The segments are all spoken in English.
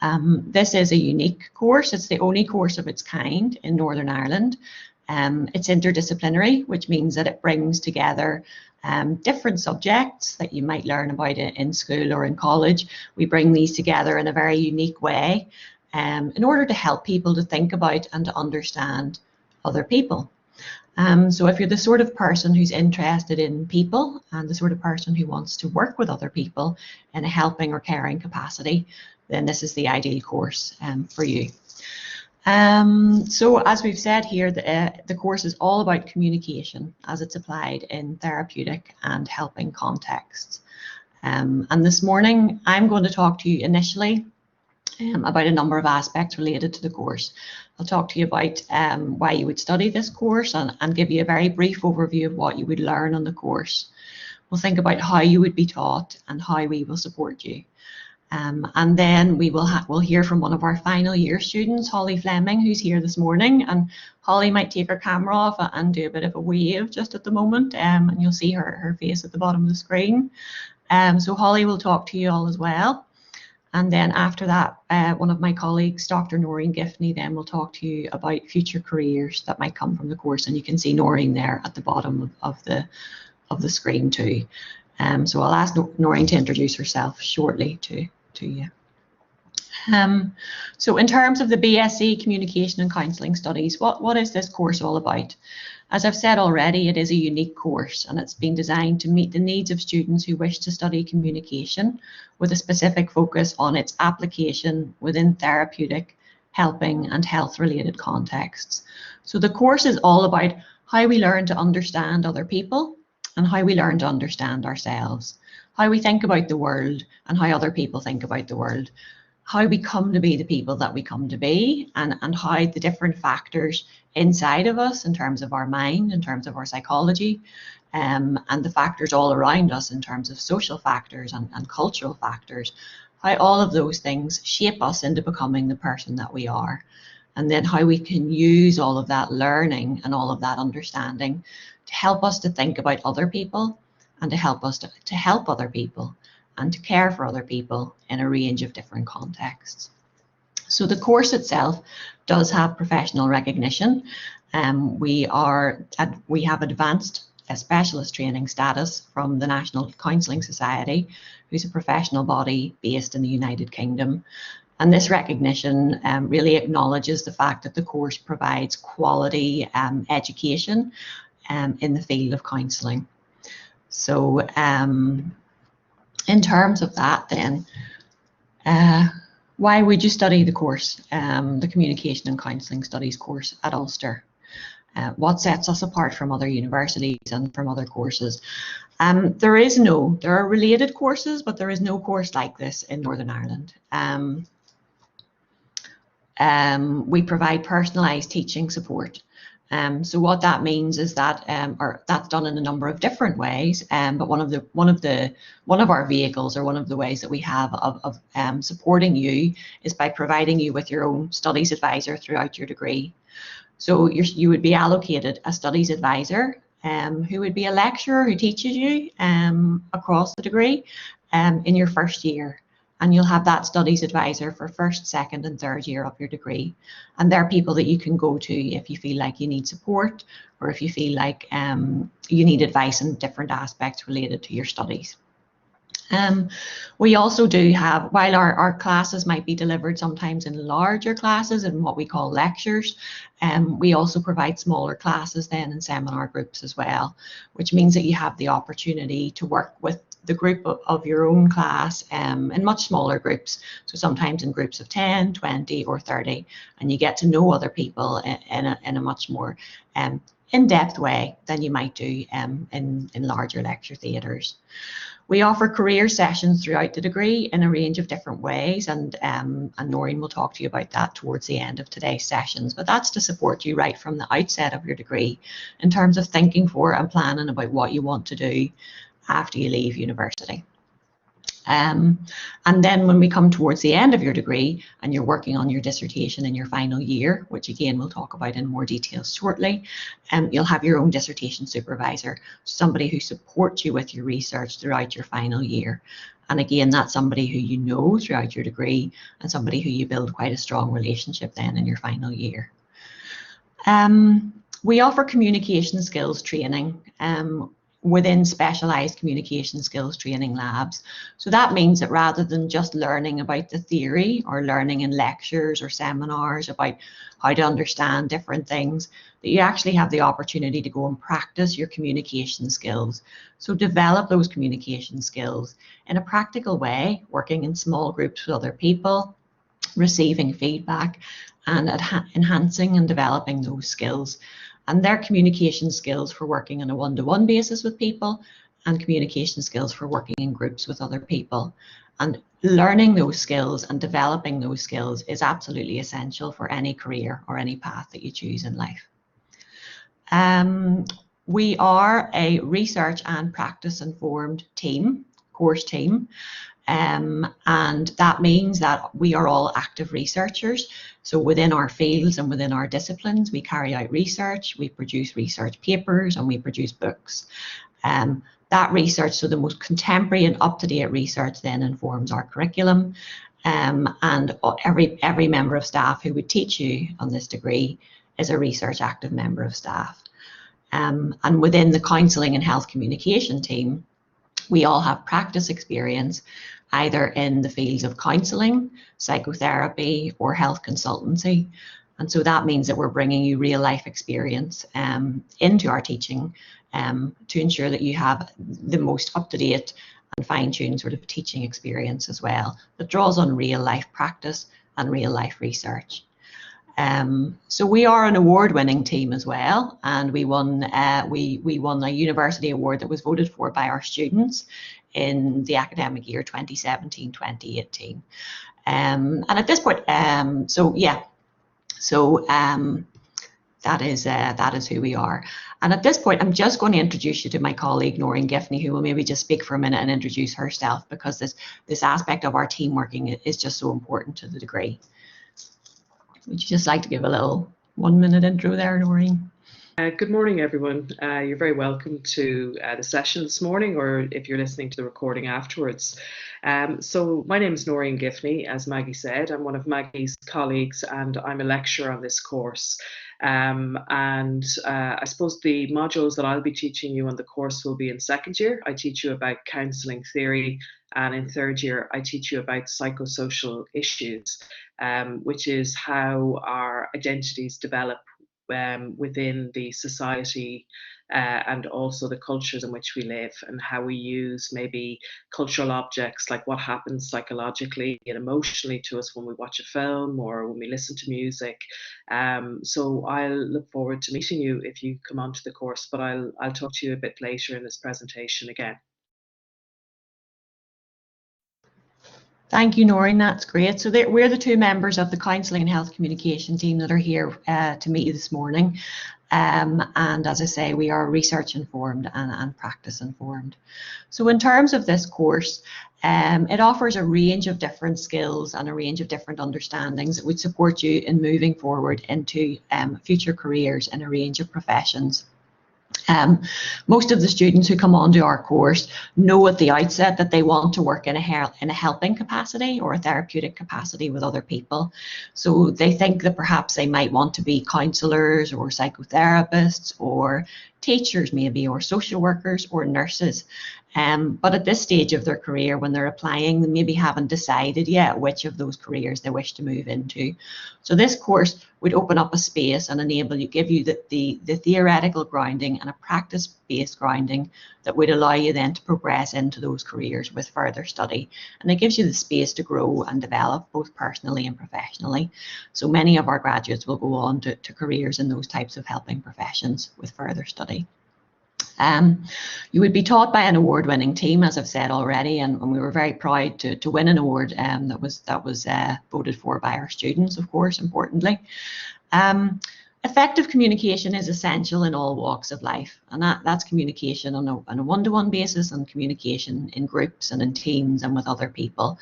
This is a unique course. It's the only course of its kind in Northern Ireland. It's interdisciplinary, which means that it brings together different subjects that you might learn about in school or in college. We bring these together in a very unique way in order to help people to think about and to understand other people. So if you're the sort of person who's interested in people and the sort of person who wants to work with other people in a helping or caring capacity, then this is the ideal course for you. So as we've said here, the course is all about communication as it's applied in therapeutic and helping contexts. And this morning, I'm going to talk to you initially about a number of aspects related to the course. I'll talk to you about why you would study this course and give you a very brief overview of what you would learn on the course. We'll think about how you would be taught and how we will support you. And then we'll hear from one of our final year students, Holly Fleming, who's here this morning. And Holly might take her camera off and do a bit of a wave just at the moment, and you'll see her face at the bottom of the screen. So Holly will talk to you all as well. And then after that, one of my colleagues, Dr. Noreen Giffney, then will talk to you about future careers that might come from the course. And you can see Noreen there at the bottom of the screen too. So I'll ask Noreen to introduce herself shortly to you. So in terms of the BSc Communication and Counselling Studies, what is this course all about? As I've said already, it is a unique course and it's been designed to meet the needs of students who wish to study communication with a specific focus on its application within therapeutic, helping and health-related contexts. So the course is all about how we learn to understand other people and how we learn to understand ourselves, how we think about the world and how other people think about the world, how we come to be the people that we come to be, and how the different factors inside of us in terms of our mind, in terms of our psychology, and the factors all around us in terms of social factors and cultural factors, how all of those things shape us into becoming the person that we are. And then how we can use all of that learning and all of that understanding to help us to think about other people and to help us to help other people and to care for other people in a range of different contexts. So the course itself does have professional recognition. We have advanced specialist training status from the National Counselling Society, who's a professional body based in the United Kingdom. And this recognition really acknowledges the fact that the course provides quality education in the field of counselling. So in terms of that then, why would you study the course, the Communication and Counselling Studies course at Ulster? What sets us apart from other universities and from other courses? There are related courses, but there is no course like this in Northern Ireland. We provide personalised teaching support. So what that means is that, that's done in a number of different ways. But one of our vehicles, or one of the ways that we have of supporting you, is by providing you with your own studies advisor throughout your degree. So you would be allocated a studies advisor, who would be a lecturer who teaches you across the degree in your first year. And you'll have that studies advisor for first, second and third year of your degree. And they're people that you can go to if you feel like you need support, or if you feel like you need advice in different aspects related to your studies. We also do have, while our classes might be delivered sometimes in larger classes in what we call lectures, we also provide smaller classes then in seminar groups as well, which means that you have the opportunity to work with the group of your own class in much smaller groups, so sometimes in groups of 10, 20 or 30, and you get to know other people in a much more in-depth way than you might do in larger lecture theatres. We offer career sessions throughout the degree in a range of different ways, and Noreen will talk to you about that towards the end of today's sessions, but that's to support you right from the outset of your degree in terms of thinking for and planning about what you want to do after you leave university. And then when we come towards the end of your degree and you're working on your dissertation in your final year, which again we'll talk about in more detail shortly, you'll have your own dissertation supervisor, somebody who supports you with your research throughout your final year. And again, that's somebody who you know throughout your degree and somebody who you build quite a strong relationship then in your final year. We offer communication skills training within specialised communication skills training labs. So that means that rather than just learning about the theory or learning in lectures or seminars about how to understand different things, that you actually have the opportunity to go and practice your communication skills. So develop those communication skills in a practical way, working in small groups with other people, receiving feedback, and enhancing and developing those skills. And their communication skills for working on a one-to-one basis with people and communication skills for working in groups with other people. And learning those skills and developing those skills is absolutely essential for any career or any path that you choose in life. We are a research and practice informed team, course team. And that means that we are all active researchers. So within our fields and within our disciplines, we carry out research, we produce research papers, and we produce books. That research, so the most contemporary and up-to-date research, then informs our curriculum. And every member of staff who would teach you on this degree is a research active member of staff. And within the counselling and health communication team, we all have practice experience either in the fields of counselling, psychotherapy, or health consultancy. And so that means that we're bringing you real life experience into our teaching to ensure that you have the most up-to-date and fine-tuned sort of teaching experience as well that draws on real life practice and real life research. So we are an award-winning team as well, and we won a university award that was voted for by our students in the academic year 2017-2018. And at this point, that is who we are. And at this point, I'm just going to introduce you to my colleague Noreen Giffney, who will maybe just speak for a minute and introduce herself, because this aspect of our team working is just so important to the degree. Would you just like to give a little 1-minute intro there, Noreen? Good morning, everyone. You're very welcome to the session this morning, or if you're listening to the recording afterwards. So my name is Noreen Giffney, as Maggie said. I'm one of Maggie's colleagues, and I'm a lecturer on this course. I suppose the modules that I'll be teaching you on the course will be in second year. I teach you about counselling theory, and in third year, I teach you about psychosocial issues, which is how our identities develop within the society and also the cultures in which we live, and how we use maybe cultural objects, like what happens psychologically and emotionally to us when we watch a film or when we listen to music. So I'll look forward to meeting you if you come onto the course, but I'll talk to you a bit later in this presentation again. Thank you, Noreen. That's great. So we're the two members of the Counselling and Health Communication team that are here to meet you this morning. And as I say, we are research informed and practice informed. So in terms of this course, it offers a range of different skills and a range of different understandings that would support you in moving forward into future careers in a range of professions. Most of the students who come onto our course know at the outset that they want to work in a helping capacity or a therapeutic capacity with other people. So they think that perhaps they might want to be counsellors or psychotherapists or teachers maybe, or social workers or nurses. But at this stage of their career, when they're applying, they maybe haven't decided yet which of those careers they wish to move into. So this course would open up a space and give you the theoretical grounding and a practice-based grounding that would allow you then to progress into those careers with further study. And it gives you the space to grow and develop both personally and professionally. So many of our graduates will go on to careers in those types of helping professions with further study. You would be taught by an award-winning team, as I've said already, and we were very proud to win an award that was voted for by our students, of course, importantly. Effective communication is essential in all walks of life, and that's communication on a one-to-one basis, and communication in groups and in teams and with other people.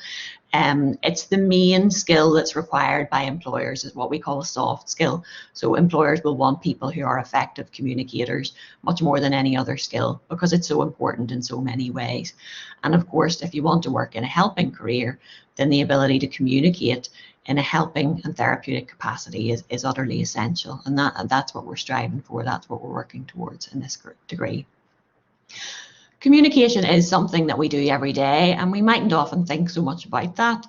It's the main skill that's required by employers, is what we call a soft skill. So employers will want people who are effective communicators much more than any other skill, because it's so important in so many ways. And of course, if you want to work in a helping career, then the ability to communicate in a helping and therapeutic capacity is utterly essential. And that's what we're striving for. That's what we're working towards in this degree. Communication is something that we do every day, and we mightn't often think so much about that.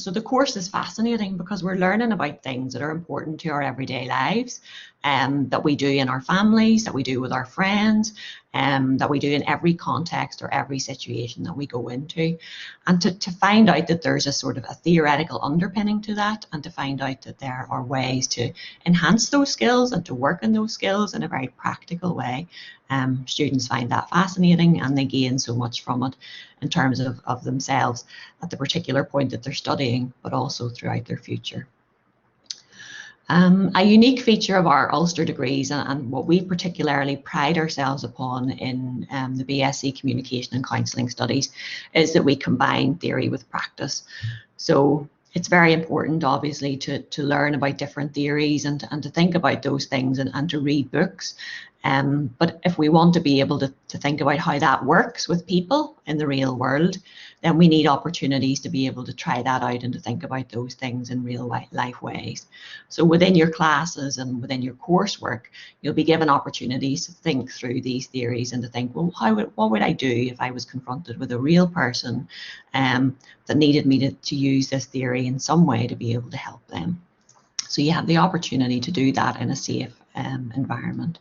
So the course is fascinating because we're learning about things that are important to our everyday lives, that we do in our families, that we do with our friends, that we do in every context or every situation that we go into. And to find out that there's a sort of a theoretical underpinning to that, and to find out that there are ways to enhance those skills and to work in those skills in a very practical way. Students find that fascinating, and they gain so much from it in terms of themselves at the particular point that they're studying, but also throughout their future. A unique feature of our Ulster degrees, and what we particularly pride ourselves upon in the BSc Communication and Counselling Studies, is that we combine theory with practice. So it's very important, obviously, to learn about different theories and to think about those things and to read books. But if we want to be able to think about how that works with people in the real world, then we need opportunities to be able to try that out and to think about those things in real life ways. So within your classes and within your coursework, you'll be given opportunities to think through these theories and to think, well, what would I do if I was confronted with a real person that needed me to use this theory in some way to be able to help them. So you have the opportunity to do that in a safe environment.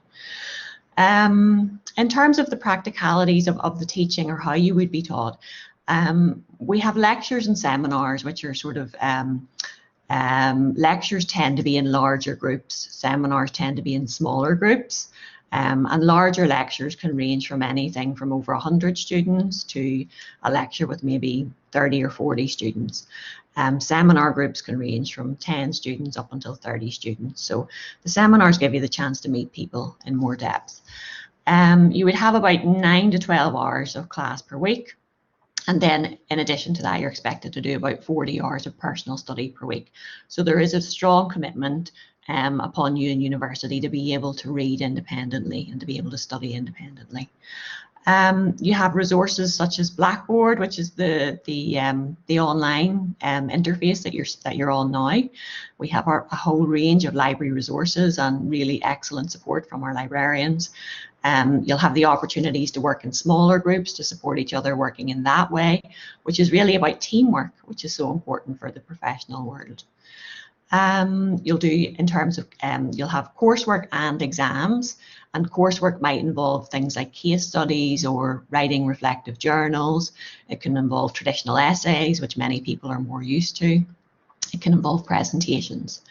In terms of the practicalities of the teaching, or how you would be taught, we have lectures and seminars, which are sort of lectures tend to be in larger groups, seminars tend to be in smaller groups, and larger lectures can range from anything from over 100 students to a lecture with maybe 30 or 40 students. Seminar groups can range from 10 students up until 30 students. So the seminars give you the chance to meet people in more depth. You would have about 9 to 12 hours of class per week. And then in addition to that, you're expected to do about 40 hours of personal study per week. So there is a strong commitment upon you in university to be able to read independently and to be able to study independently. You have resources such as Blackboard, which is the online interface that you're on now. We have a whole range of library resources and really excellent support from our librarians. You'll have the opportunities to work in smaller groups to support each other working in that way, which is really about teamwork, which is so important for the professional world. You'll do in terms of, you'll have coursework and exams, and coursework might involve things like case studies or writing reflective journals. It can involve traditional essays, which many people are more used to. It can involve presentations.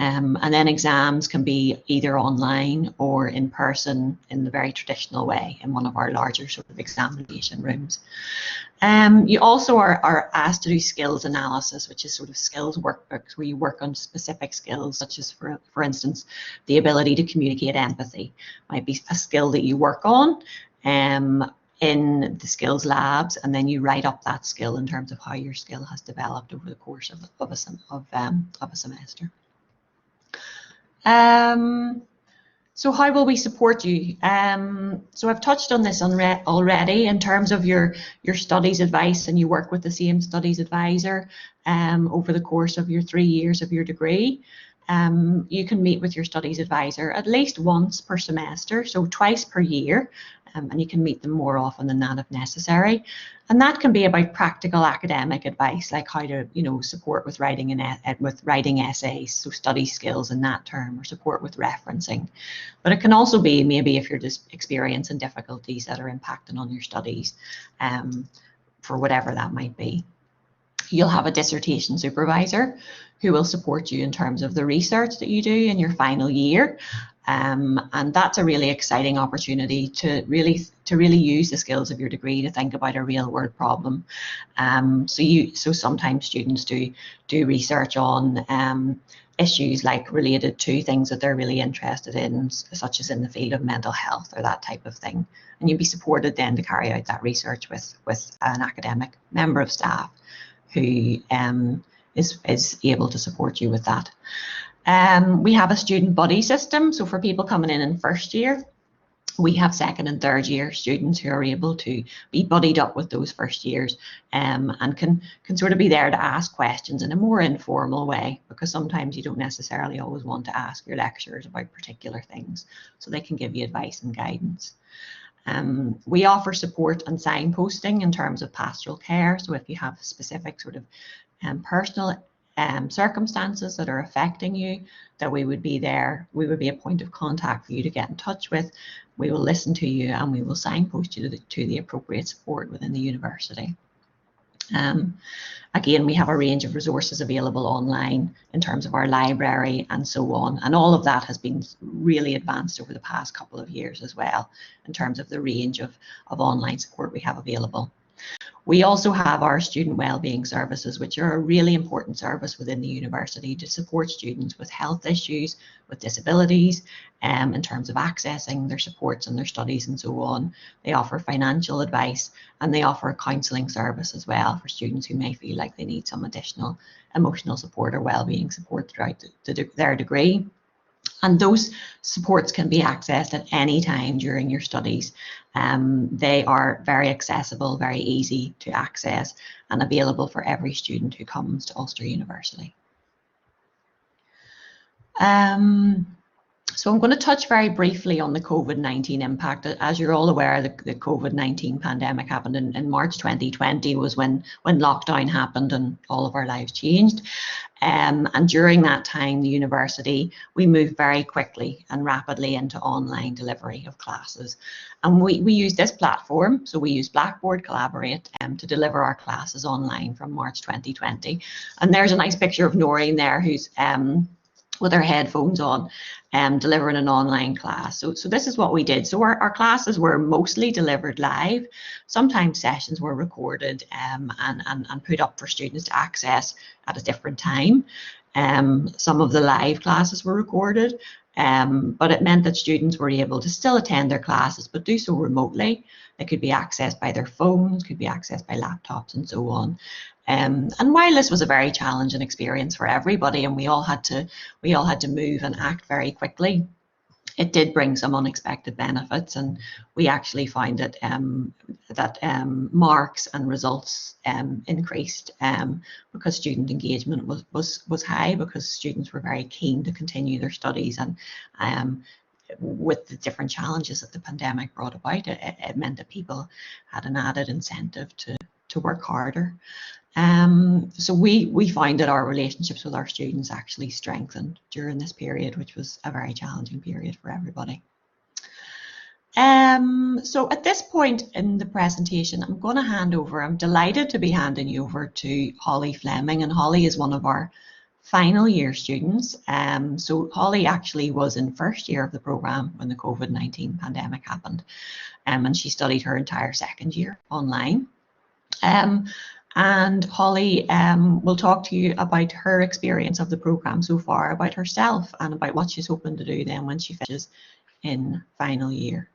And then exams can be either online or in person in the very traditional way in one of our larger sort of examination rooms. You also are asked to do skills analysis, which is sort of skills workbooks where you work on specific skills, such as, for instance, the ability to communicate empathy might be a skill that you work on in the skills labs, and then you write up that skill in terms of how your skill has developed over the course of a semester. So how will we support you? So I've touched on this already in terms of your studies advice, and you work with the same studies advisor over the course of your 3 years of your degree. You can meet with your studies advisor at least once per semester, so twice per year, and you can meet them more often than that if necessary. And that can be about practical academic advice, like how to, support with writing essays, so study skills in that term, or support with referencing. But it can also be maybe if you're just experiencing difficulties that are impacting on your studies, for whatever that might be. You'll have a dissertation supervisor who will support you in terms of the research that you do in your final year. And that's a really exciting opportunity to really use the skills of your degree to think about a real world problem. So sometimes students do research on issues like related to things that they're really interested in, such as in the field of mental health or that type of thing. And you'll be supported then to carry out that research with an academic member of staff who is able to support you with that. We have a student buddy system. So for people coming in first year, we have second and third year students who are able to be buddied up with those first years, and can sort of be there to ask questions in a more informal way, because sometimes you don't necessarily always want to ask your lecturers about particular things, so they can give you advice and guidance. We offer support and signposting in terms of pastoral care. So if you have specific sort of personal circumstances that are affecting you, that we would be there. We would be a point of contact for you to get in touch with. We will listen to you and we will signpost you to the appropriate support within the university. Again, we have a range of resources available online in terms of our library and so on. And all of that has been really advanced over the past couple of years as well, in terms of the range of online support we have available. We also have our student wellbeing services, which are a really important service within the university to support students with health issues, with disabilities, in terms of accessing their supports and their studies and so on. They offer financial advice and they offer a counselling service as well for students who may feel like they need some additional emotional support or wellbeing support throughout their degree. And those supports can be accessed at any time during your studies. They are very accessible, very easy to access, and available for every student who comes to Ulster University. So I'm going to touch very briefly on the COVID-19 impact. As you're all aware, the COVID-19 pandemic happened in March 2020 was when lockdown happened and all of our lives changed. And during that time, the university, we moved very quickly and rapidly into online delivery of classes. And we use this platform, so we use Blackboard Collaborate to deliver our classes online from March 2020. And there's a nice picture of Noreen there who's with her headphones on, delivering an online class. So this is what we did. So our classes were mostly delivered live. Sometimes sessions were recorded and put up for students to access at a different time. Some of the live classes were recorded, but it meant that students were able to still attend their classes, but do so remotely. They could be accessed by their phones, could be accessed by laptops and so on. And while this was a very challenging experience for everybody, and we all had to move and act very quickly, it did bring some unexpected benefits, and we actually found that marks and results increased because student engagement was high, because students were very keen to continue their studies, and with the different challenges that the pandemic brought about, it meant that people had an added incentive to work harder. So we find that our relationships with our students actually strengthened during this period, which was a very challenging period for everybody. So at this point in the presentation, I'm going to I'm delighted to be handing you over to Holly Fleming, and Holly is one of our final year students. So Holly actually was in first year of the programme when the COVID-19 pandemic happened, and she studied her entire second year online. And Holly will talk to you about her experience of the programme so far, about herself, and about what she's hoping to do then when she finishes in final year.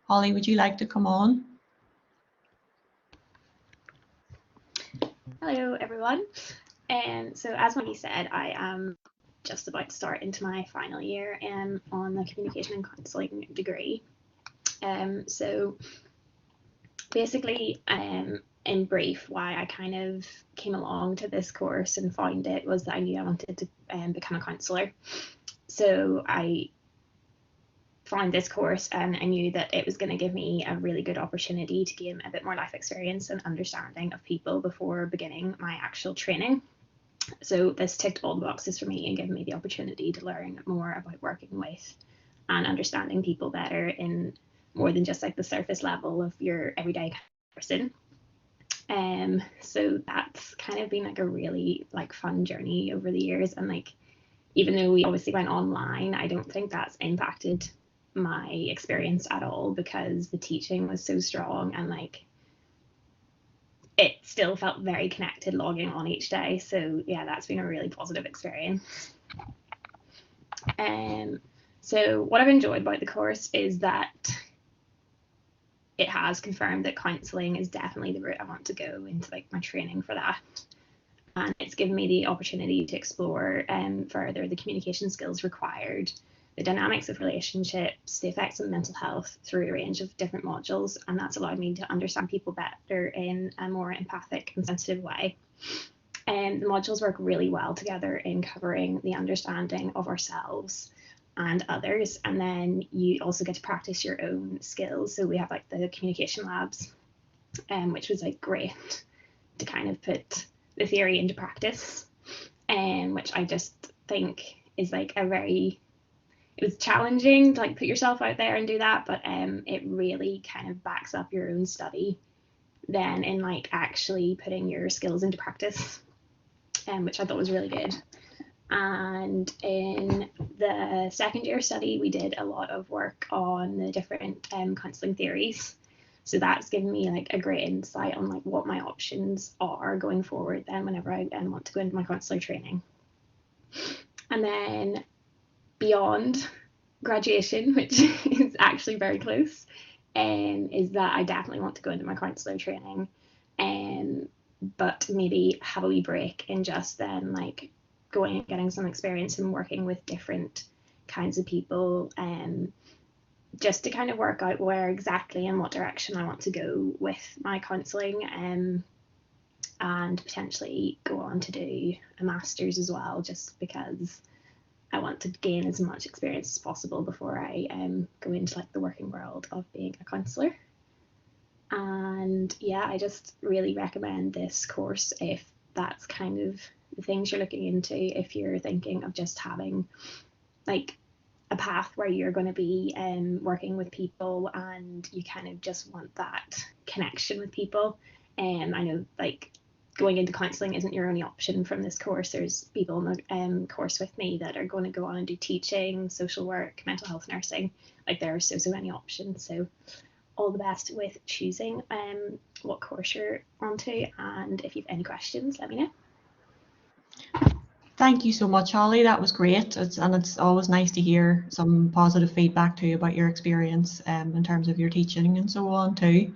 Holly, would you like to come on? Hello, everyone. So as Maggie said, I am just about to start into my final year on the Communication and Counselling degree. So basically, in brief, why I kind of came along to this course and found it was that I knew I wanted to become a counsellor. So I found this course and I knew that it was going to give me a really good opportunity to gain a bit more life experience and understanding of people before beginning my actual training. So this ticked all the boxes for me and gave me the opportunity to learn more about working with and understanding people better in more than just like the surface level of your everyday person. So that's kind of been like a really like fun journey over the years, and like even though we obviously went online, I don't think that's impacted my experience at all, because the teaching was so strong, and like it still felt very connected logging on each day. So yeah, that's been a really positive experience. So what I've enjoyed about the course is that it has confirmed that counselling is definitely the route I want to go into, like my training for that. And it's given me the opportunity to explore further the communication skills required, the dynamics of relationships, the effects of mental health through a range of different modules, and that's allowed me to understand people better in a more empathic and sensitive way. And the modules work really well together in covering the understanding of ourselves and others, and then you also get to practice your own skills. So we have like the communication labs, which was like great to kind of put the theory into practice, which I just think is like it was challenging to like put yourself out there and do that, but it really kind of backs up your own study then in like actually putting your skills into practice, which I thought was really good. And in the second year study, we did a lot of work on the different counselling theories. So that's given me like a great insight on like what my options are going forward then whenever I want to go into my counsellor training. And then beyond graduation, which is actually very close, is that I definitely want to go into my counsellor training, but maybe have a wee break and just then like going and getting some experience and working with different kinds of people, just to kind of work out where exactly and what direction I want to go with my counselling, and potentially go on to do a master's as well, just because I want to gain as much experience as possible before I go into like the working world of being a counsellor. And yeah, I just really recommend this course if that's kind of the things you're looking into, if you're thinking of just having like a path where you're going to be working with people and you kind of just want that connection with people. I know like going into counselling isn't your only option from this course. There's people in the course with me that are going to go on and do teaching, social work, mental health nursing. Like there are so many options. So all the best with choosing what course you're onto, and if you've any questions, let me know. Thank you so much, Holly. That was great. It's always nice to hear some positive feedback too about your experience in terms of your teaching and so on too.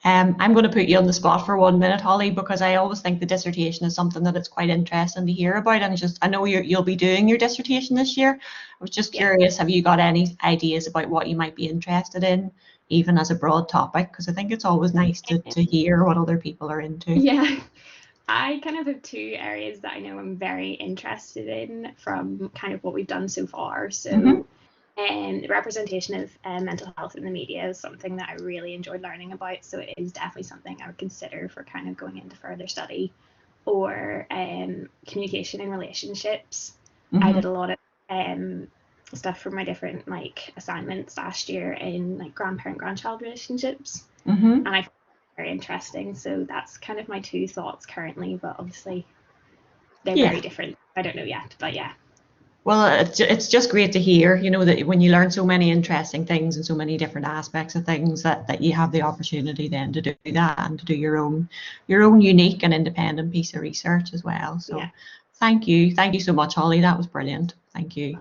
I'm going to put you on the spot for 1 minute, Holly, because I always think the dissertation is something that it's quite interesting to hear about. And I know you'll be doing your dissertation this year. I was just curious, have you got any ideas about what you might be interested in, even as a broad topic? Because I think it's always nice to hear what other people are into. Yeah. I kind of have two areas that I know I'm very interested in from kind of what we've done so far. So the representation of mental health in the media is something that I really enjoyed learning about. So it is definitely something I would consider for kind of going into further study. Or communication and relationships. I did a lot of stuff for my different like assignments last year in like grandparent-grandchild relationships. And I very interesting. So that's kind of my two thoughts currently, but obviously they're very different. I don't know yet, but yeah. Well, it's just great to hear, you know, that when you learn so many interesting things and so many different aspects of things, that you have the opportunity then to do that and to do your own unique and independent piece of research as well. So thank you so much, Holly. That was brilliant. Thank you.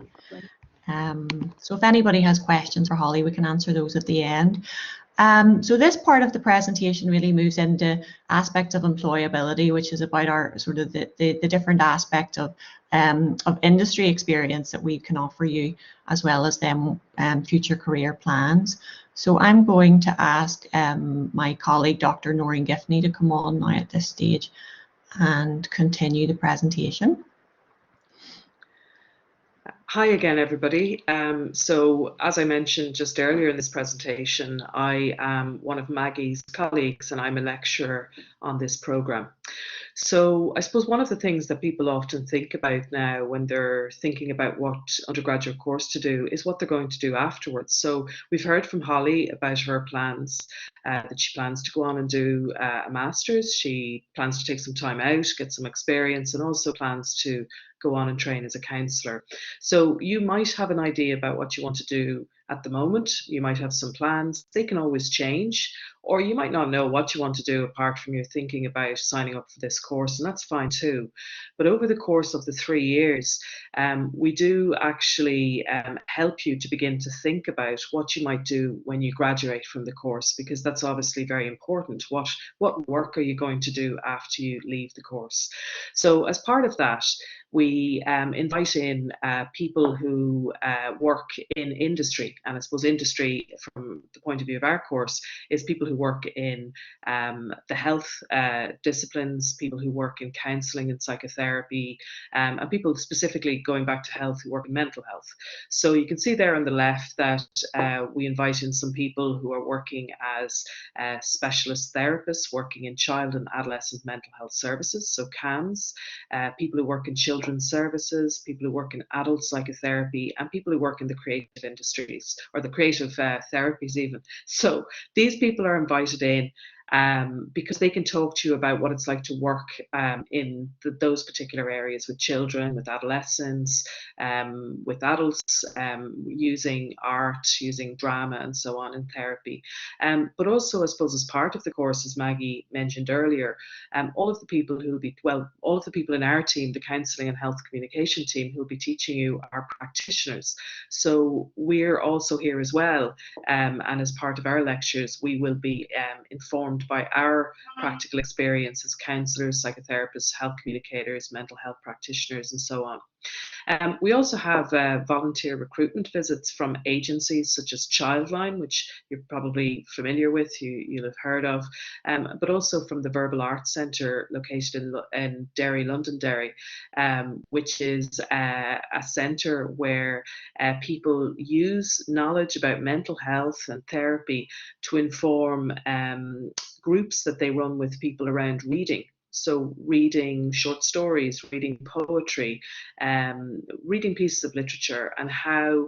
So if anybody has questions for Holly, we can answer those at the end. So this part of the presentation really moves into aspects of employability, which is about our sort of the different aspects of industry experience that we can offer you, as well as them future career plans. So I'm going to ask my colleague, Dr. Noreen Giffney, to come on now at this stage and continue the presentation. Hi again, everybody. So as I mentioned just earlier in this presentation, I am one of Maggie's colleagues and I'm a lecturer on this programme. So I suppose one of the things that people often think about now when they're thinking about what undergraduate course to do is what they're going to do afterwards. So we've heard from Holly about her plans, that she plans to go on and do a master's. She plans to take some time out, get some experience, and also plans to go on and train as a counsellor. So you might have an idea about what you want to do at the moment. You might have some plans. They can always change, or you might not know what you want to do apart from your thinking about signing up for this course, and that's fine too. But over the course of the 3 years, we do actually help you to begin to think about what you might do when you graduate from the course, because that's obviously very important. What work are you going to do after you leave the course? So as part of that, we invite in people who work in industry. And I suppose industry, from the point of view of our course, is people who work in the health disciplines, people who work in counselling and psychotherapy, and people specifically going back to health who work in mental health. So you can see there on the left that we invite in some people who are working as specialist therapists, working in child and adolescent mental health services, so CAMS, people who work in children's services, people who work in adult psychotherapy, and people who work in the creative industries, or the creative therapies even. So these people are invited in because they can talk to you about what it's like to work in those particular areas with children, with adolescents, with adults, using art, using drama and so on in therapy. But also, I suppose, as part of the course, as Maggie mentioned earlier, all of the people all of the people in our team, the Counselling and Health Communication team, who will be teaching you are practitioners. So we're also here as well, and as part of our lectures, we will be informed by our practical experience as counsellors, psychotherapists, health communicators, mental health practitioners, and so on. We also have volunteer recruitment visits from agencies such as Childline, which you're probably familiar with, you'll have heard of, but also from the Verbal Arts Centre located in Derry, Londonderry, which is a centre where people use knowledge about mental health and therapy to inform groups that they run with people around reading. So reading short stories, reading poetry, reading pieces of literature, and how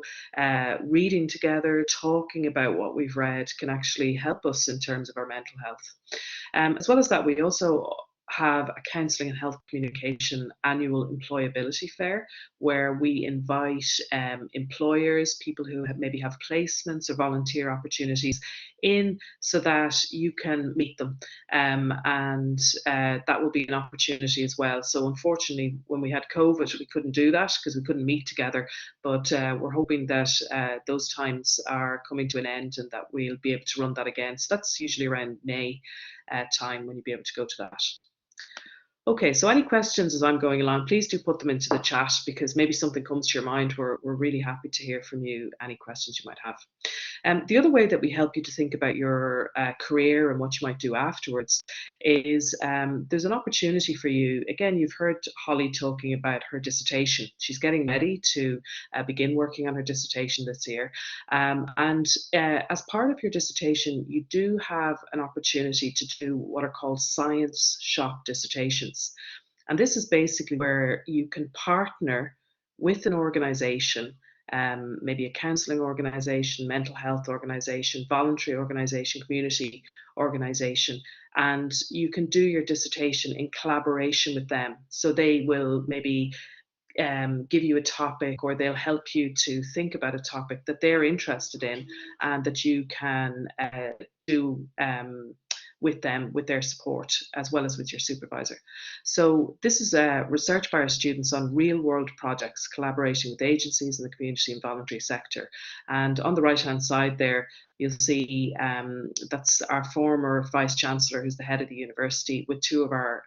reading together, talking about what we've read can actually help us in terms of our mental health. As well as that, we also have a Counselling and Health Communication annual employability fair, where we invite employers, people who maybe have placements or volunteer opportunities in, so that you can meet them, and that will be an opportunity as well. So unfortunately, when we had COVID, we couldn't do that because we couldn't meet together, but we're hoping that those times are coming to an end and that we'll be able to run that again. So that's usually around May time when you'll be able to go to that. Okay, so any questions as I'm going along, please do put them into the chat, because maybe something comes to your mind. We're really happy to hear from you, any questions you might have. The other way that we help you to think about your career and what you might do afterwards is there's an opportunity for you. Again, you've heard Holly talking about her dissertation. She's getting ready to begin working on her dissertation this year. And as part of your dissertation, you do have an opportunity to do what are called science shop dissertations. And this is basically where you can partner with an organization, maybe a counselling organisation, mental health organisation, voluntary organisation, community organisation, and you can do your dissertation in collaboration with them. So they will maybe give you a topic, or they'll help you to think about a topic that they're interested in and that you can do with them, with their support, as well as with your supervisor. So this is research by our students on real world projects, collaborating with agencies in the community and voluntary sector. And on the right hand side there, you'll see that's our former Vice Chancellor, who's the head of the university, with two of our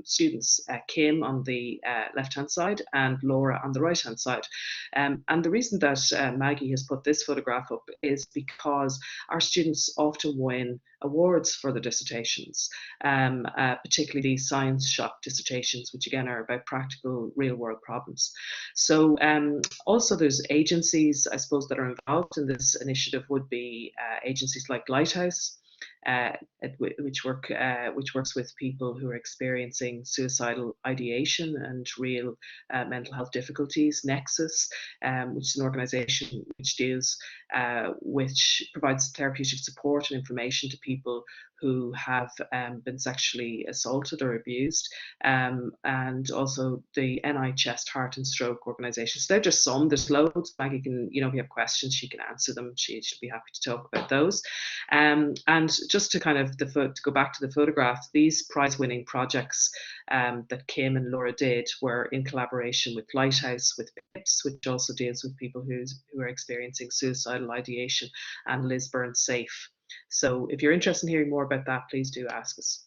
students, Kim on the left-hand side and Laura on the right-hand side. And the reason that Maggie has put this photograph up is because our students often win awards for their dissertations, particularly science shop dissertations, which again are about practical real-world problems. So also there's agencies, I suppose, that are involved in this initiative would be agencies like Lighthouse, which works with people who are experiencing suicidal ideation and real mental health difficulties. Nexus, which is an organisation which provides therapeutic support and information to people who have been sexually assaulted or abused, and also the NI Chest, Heart and Stroke organisation. So they're just some. There's loads. Maggie can, if you have questions, she can answer them. She'll be happy to talk about those. And just to kind of to go back to the photograph, these prize-winning projects that Kim and Laura did were in collaboration with Lighthouse, with PIPS, which also deals with people who are experiencing suicidal ideation, and Lisburn Safe. So if you're interested in hearing more about that, please do ask us.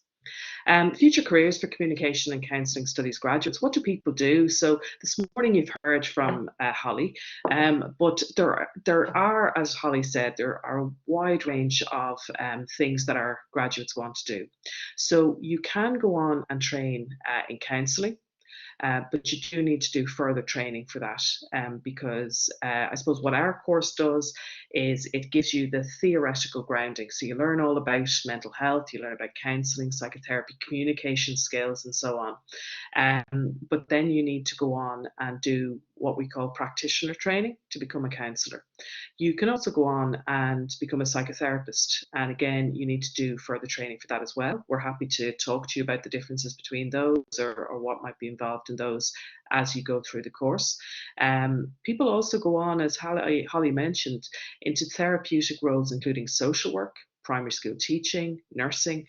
Future careers for Communication and Counselling Studies graduates. What do people do? So this morning you've heard from Holly, but there are, as Holly said, there are a wide range of things that our graduates want to do. So you can go on and train in counselling. But you do need to do further training for that, because I suppose what our course does is it gives you the theoretical grounding. So you learn all about mental health, you learn about counselling, psychotherapy, communication skills, and so on. But then you need to go on and do what we call practitioner training to become a counsellor. You can also go on and become a psychotherapist. And again, you need to do further training for that as well. We're happy to talk to you about the differences between those, or what might be involved in those as you go through the course. People also go on, as Holly mentioned, into therapeutic roles, including social work, primary school teaching, nursing.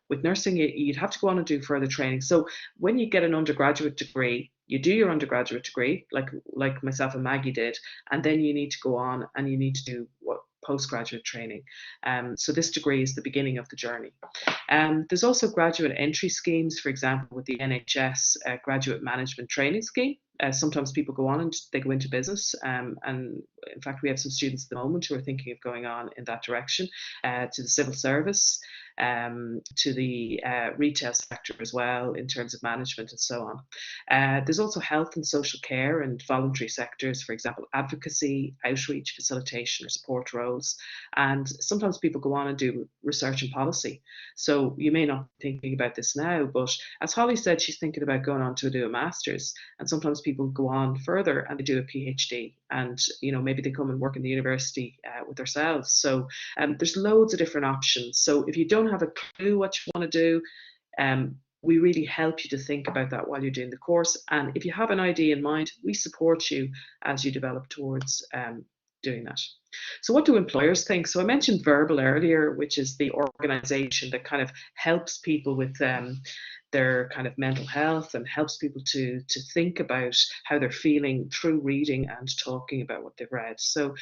With nursing, you'd have to go on and do further training. So when you get an undergraduate degree, you do your undergraduate degree, like myself and Maggie did, and then you need to go on and you need to do postgraduate training. So this degree is the beginning of the journey. There's also graduate entry schemes, for example, with the NHS Graduate Management Training Scheme. Sometimes people go on and they go into business, and in fact we have some students at the moment who are thinking of going on in that direction, to the civil service, to the retail sector as well in terms of management and so on. There's also health and social care and voluntary sectors, for example, advocacy, outreach, facilitation or support roles. And sometimes people go on and do research and policy. So you may not be thinking about this now, but as Holly said, she's thinking about going on to do a master's, and sometimes people go on further and they do a PhD, and maybe they come and work in the university with themselves. So there's loads of different options. So if you don't have a clue what you want to do, we really help you to think about that while you're doing the course. And if you have an idea in mind, we support you as you develop towards doing that. So what do employers think? So I mentioned Verbal earlier, which is the organisation that kind of helps people with their kind of mental health and helps people to think about how they're feeling through reading and talking about what they've read. So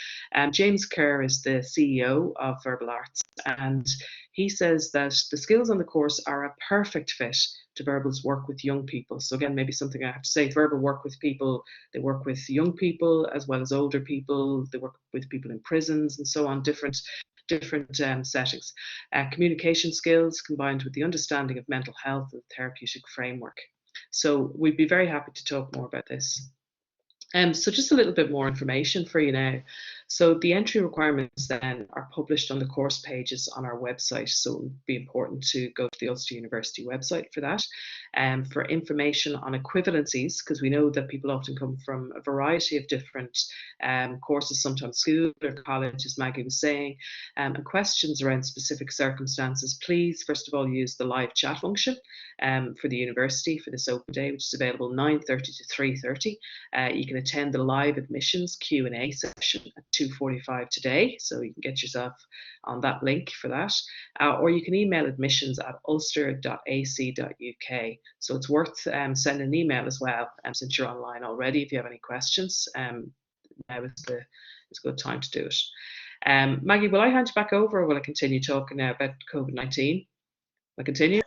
James Kerr is the CEO of Verbal Arts, and he says that the skills on the course are a perfect fit to Verbal's work with young people. So again, maybe something I have to say, Verbal work with people, they work with young people as well as older people, they work with people in prisons and so on, different settings. Communication skills combined with the understanding of mental health and therapeutic framework. So we'd be very happy to talk more about this. So just a little bit more information for you now. So the entry requirements then are published on the course pages on our website. So it would be important to go to the Ulster University website for that. For information on equivalencies, because we know that people often come from a variety of different courses, sometimes school or college, as Maggie was saying, and questions around specific circumstances, please first of all use the live chat function for the university for this open day, which is available 9:30 to 3:30. You can attend the live admissions Q&A session at 2:45 today, so you can get yourself on that link for that, or you can email admissions@ulster.ac.uk. So it's worth sending an email as well, since you're online already. If you have any questions, now is a good time to do it. Maggie, will I hand you back over, or will I continue talking now about COVID-19? Will I continue?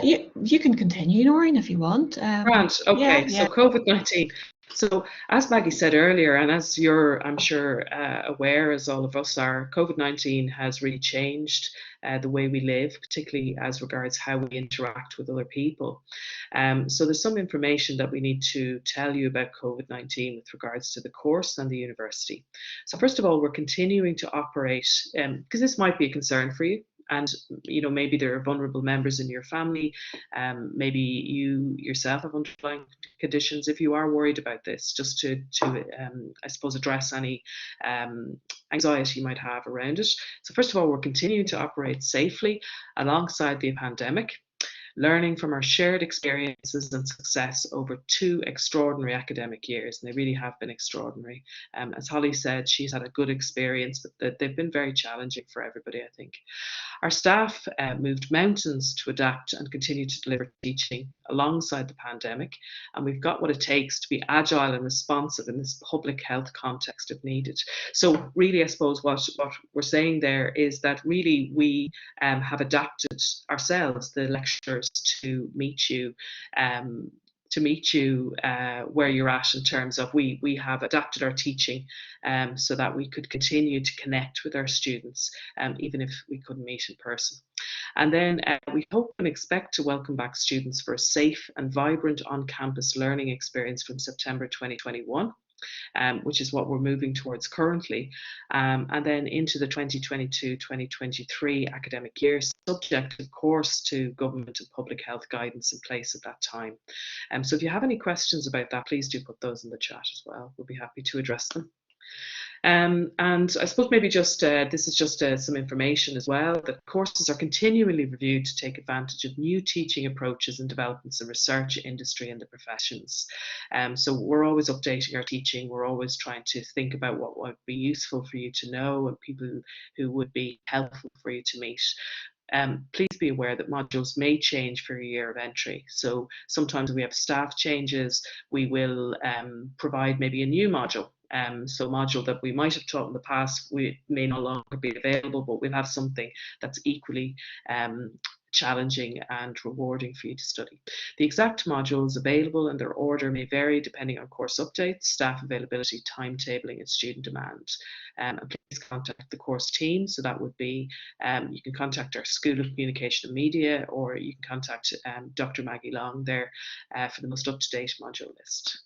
You can continue, Noreen, if you want. Grant, okay, yeah. so COVID-19. So, as Maggie said earlier, and as you're, I'm sure, aware, as all of us are, COVID-19 has really changed the way we live, particularly as regards how we interact with other people. So there's some information that we need to tell you about COVID-19 with regards to the course and the university. So first of all, we're continuing to operate, because this might be a concern for you. And maybe there are vulnerable members in your family. Maybe you yourself have underlying conditions. If you are worried about this, just to I suppose address any anxiety you might have around it. So first of all, we're continuing to operate safely alongside the pandemic, learning from our shared experiences and success over 2 extraordinary academic years, and they really have been extraordinary. As Holly said, she's had a good experience, but they've been very challenging for everybody, I think. Our staff moved mountains to adapt and continue to deliver teaching alongside the pandemic, and we've got what it takes to be agile and responsive in this public health context if needed. So really, I suppose what we're saying there is that really we have adapted ourselves, the lecturers, to meet you where you're at, in terms of we have adapted our teaching so that we could continue to connect with our students even if we couldn't meet in person. And then we hope and expect to welcome back students for a safe and vibrant on-campus learning experience from September 2021. Which is what we're moving towards currently, and then into the 2022-2023 academic year, subject of course to government and public health guidance in place at that time. So if you have any questions about that, please do put those in the chat as well. We'll be happy to address them. And I suppose maybe just this is just some information as well, that courses are continually reviewed to take advantage of new teaching approaches and developments in research, industry and the professions. So we're always updating our teaching, we're always trying to think about what would be useful for you to know and people who would be helpful for you to meet. Please be aware that modules may change for your year of entry. So sometimes we have staff changes, we will provide maybe a new module. So a module that we might have taught in the past, we may no longer be available, but we'll have something that's equally challenging and rewarding for you to study. The exact modules available and their order may vary depending on course updates, staff availability, timetabling and student demand. And please contact the course team. So that would be, you can contact our School of Communication and Media, or you can contact Dr. Maggie Long there for the most up-to-date module list.